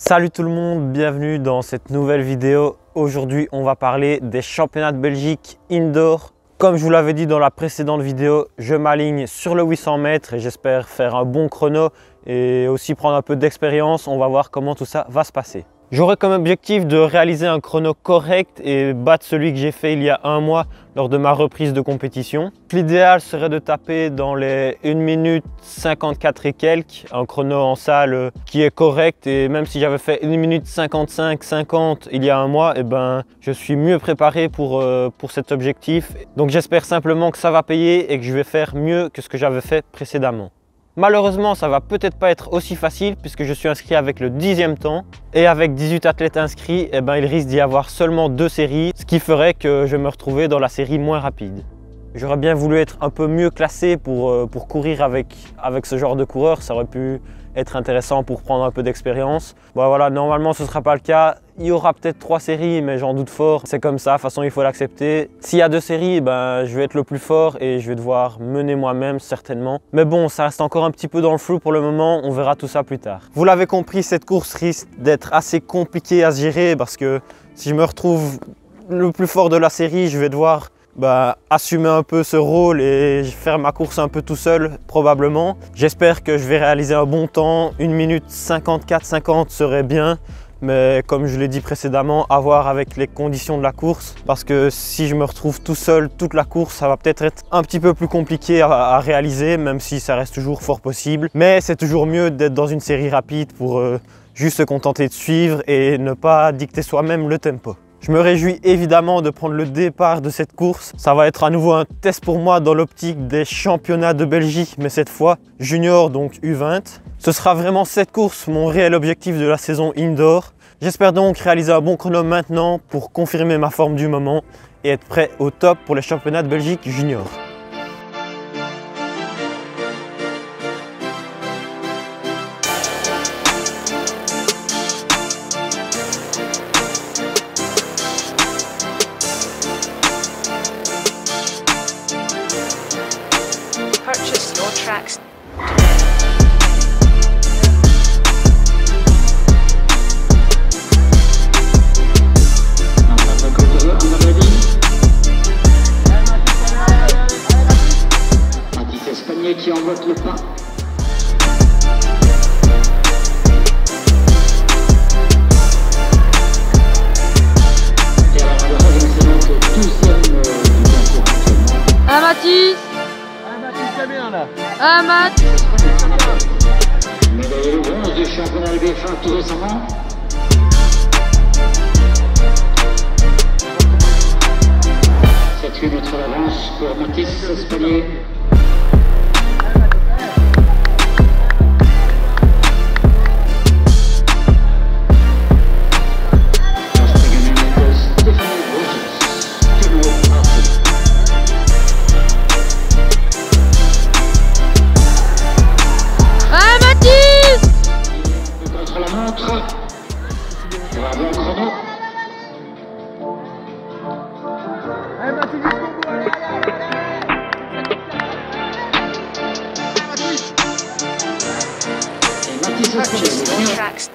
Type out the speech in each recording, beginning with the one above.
Salut tout le monde, bienvenue dans cette nouvelle vidéo. Aujourd'hui, on va parler des championnats de Belgique indoor. Comme je vous l'avais dit dans la précédente vidéo, je m'aligne sur le 800 mètres et j'espère faire un bon chrono et aussi prendre un peu d'expérience. On va voir comment tout ça va se passer. J'aurai comme objectif de réaliser un chrono correct et battre celui que j'ai fait il y a un mois lors de ma reprise de compétition. L'idéal serait de taper dans les 1 minute 54 et quelques, un chrono en salle qui est correct, et même si j'avais fait 1 minute 55-50 il y a un mois, je suis mieux préparé pour cet objectif. Donc j'espère simplement que ça va payer et que je vais faire mieux que ce que j'avais fait précédemment. Malheureusement, ça va peut-être pas être aussi facile puisque je suis inscrit avec le 10e temps et avec 18 athlètes inscrits, il risque d'y avoir seulement 2 séries, ce qui ferait que je vais me retrouver dans la série moins rapide. J'aurais bien voulu être un peu mieux classé pour courir avec ce genre de coureur, ça aurait pu être intéressant pour prendre un peu d'expérience. Bon, voilà, normalement ce ne sera pas le cas. Il y aura peut-être 3 séries, mais j'en doute fort. C'est comme ça, de toute façon il faut l'accepter. S'il y a 2 séries, je vais être le plus fort et je vais devoir mener moi-même certainement. Mais bon, ça reste encore un petit peu dans le flou pour le moment, on verra tout ça plus tard. Vous l'avez compris, cette course risque d'être assez compliquée à se gérer parce que si je me retrouve le plus fort de la série, je vais devoir assumer un peu ce rôle et faire ma course un peu tout seul probablement. J'espère que je vais réaliser un bon temps. 1 minute 54-50 serait bien, mais comme je l'ai dit précédemment, à voir avec les conditions de la course, parce que si je me retrouve tout seul toute la course, ça va peut-être être un petit peu plus compliqué à réaliser, même si ça reste toujours fort possible. Mais c'est toujours mieux d'être dans une série rapide pour juste se contenter de suivre et ne pas dicter soi-même le tempo. Je me réjouis évidemment de prendre le départ de cette course. Ça va être à nouveau un test pour moi dans l'optique des championnats de Belgique, mais cette fois junior, donc U20. Ce sera vraiment cette course mon réel objectif de la saison indoor. J'espère donc réaliser un bon chrono maintenant pour confirmer ma forme du moment et être prêt au top pour les championnats de Belgique junior. Purchase your tracks. Mathis Espagnier qui emboîte le pas. Et alors le reste, c'est donc le 12e du concours actuellement. Ah Mathis! Ah Mathis! Médaillé de bronze du championnat LBF1 tout récemment. C'est 8 mètres d'avance pour Mathis Espagnier. Contre la montre, pour un bon chrono. Et Mathis Purchase your Espagnier. tracks.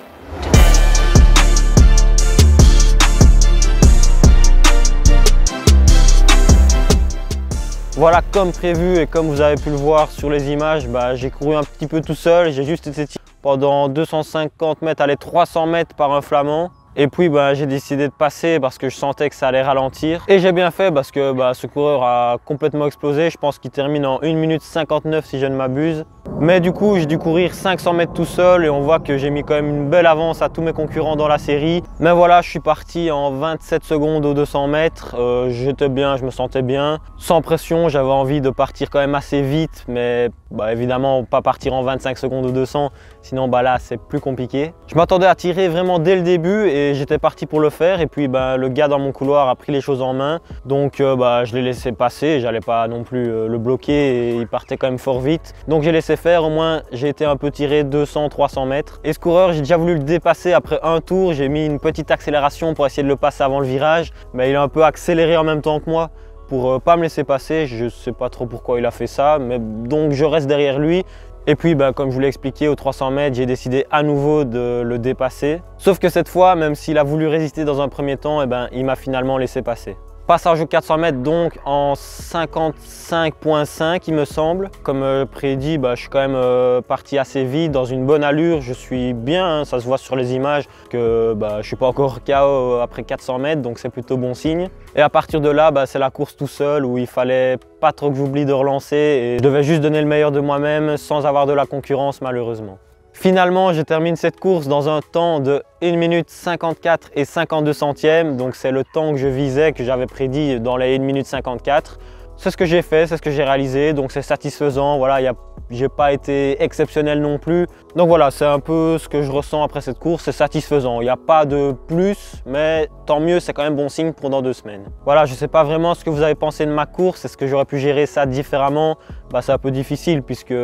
Voilà, comme prévu et comme vous avez pu le voir sur les images, j'ai couru un petit peu tout seul. J'ai juste été tiré pendant 250 mètres, allez 300 mètres par un flamand. Et puis j'ai décidé de passer parce que je sentais que ça allait ralentir. Et j'ai bien fait parce que ce coureur a complètement explosé. Je pense qu'il termine en 1 minute 59 si je ne m'abuse. Mais du coup, j'ai dû courir 500 mètres tout seul et on voit que j'ai mis quand même une belle avance à tous mes concurrents dans la série. Mais voilà, je suis parti en 27 secondes aux 200 mètres. J'étais bien, je me sentais bien. Sans pression, j'avais envie de partir quand même assez vite. Mais évidemment, pas partir en 25 secondes aux 200. Sinon, là, c'est plus compliqué. Je m'attendais à tirer vraiment dès le début et j'étais parti pour le faire. Et puis, le gars dans mon couloir a pris les choses en main. Donc, je l'ai laissé passer. J'allais pas non plus le bloquer et il partait quand même fort vite. Donc, j'ai laissé faire. Au moins, j'ai été un peu tiré 200-300 mètres. Et ce coureur, j'ai déjà voulu le dépasser après un tour. J'ai mis une petite accélération pour essayer de le passer avant le virage. Mais il a un peu accéléré en même temps que moi pour pas me laisser passer. Je sais pas trop pourquoi il a fait ça. Mais donc, je reste derrière lui. Et puis comme je vous l'ai expliqué, au 300 mètres, j'ai décidé à nouveau de le dépasser. Sauf que cette fois, même s'il a voulu résister dans un premier temps, il m'a finalement laissé passer. Passage au 400 mètres donc en 55,5 il me semble. Comme prédit, je suis quand même parti assez vite, dans une bonne allure. Je suis bien, hein, ça se voit sur les images que je ne suis pas encore KO après 400 mètres, donc c'est plutôt bon signe. Et à partir de là, c'est la course tout seul où il fallait pas trop que j'oublie de relancer et je devais juste donner le meilleur de moi-même sans avoir de la concurrence malheureusement. Finalement, je termine cette course dans un temps de 1 minute 54 et 52 centièmes. Donc c'est le temps que je visais, que j'avais prédit dans les 1 minute 54. C'est ce que j'ai fait, c'est ce que j'ai réalisé, donc c'est satisfaisant. Voilà, j'ai pas été exceptionnel non plus. Donc voilà, c'est un peu ce que je ressens après cette course, c'est satisfaisant. Il n'y a pas de plus, mais tant mieux, c'est quand même bon signe pour dans 2 semaines. Voilà, je ne sais pas vraiment ce que vous avez pensé de ma course. Est-ce que j'aurais pu gérer ça différemment? C'est un peu difficile puisque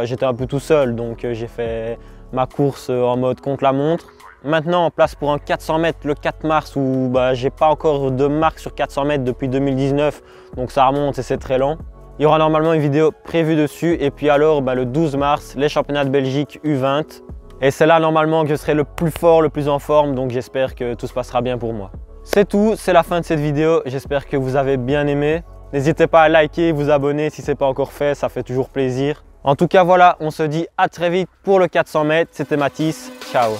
j'étais un peu tout seul, donc j'ai fait ma course en mode contre-la-montre. Maintenant, en place pour un 400 mètres le 4 mars où j'ai pas encore de marque sur 400 mètres depuis 2019, donc ça remonte et c'est très lent. Il y aura normalement une vidéo prévue dessus et puis alors le 12 mars, les championnats de Belgique U20. Et c'est là normalement que je serai le plus fort, le plus en forme, donc j'espère que tout se passera bien pour moi. C'est tout, c'est la fin de cette vidéo, j'espère que vous avez bien aimé. N'hésitez pas à liker, vous abonner si ce n'est pas encore fait, ça fait toujours plaisir. En tout cas voilà, on se dit à très vite pour le 400 mètres, c'était Mathis, ciao.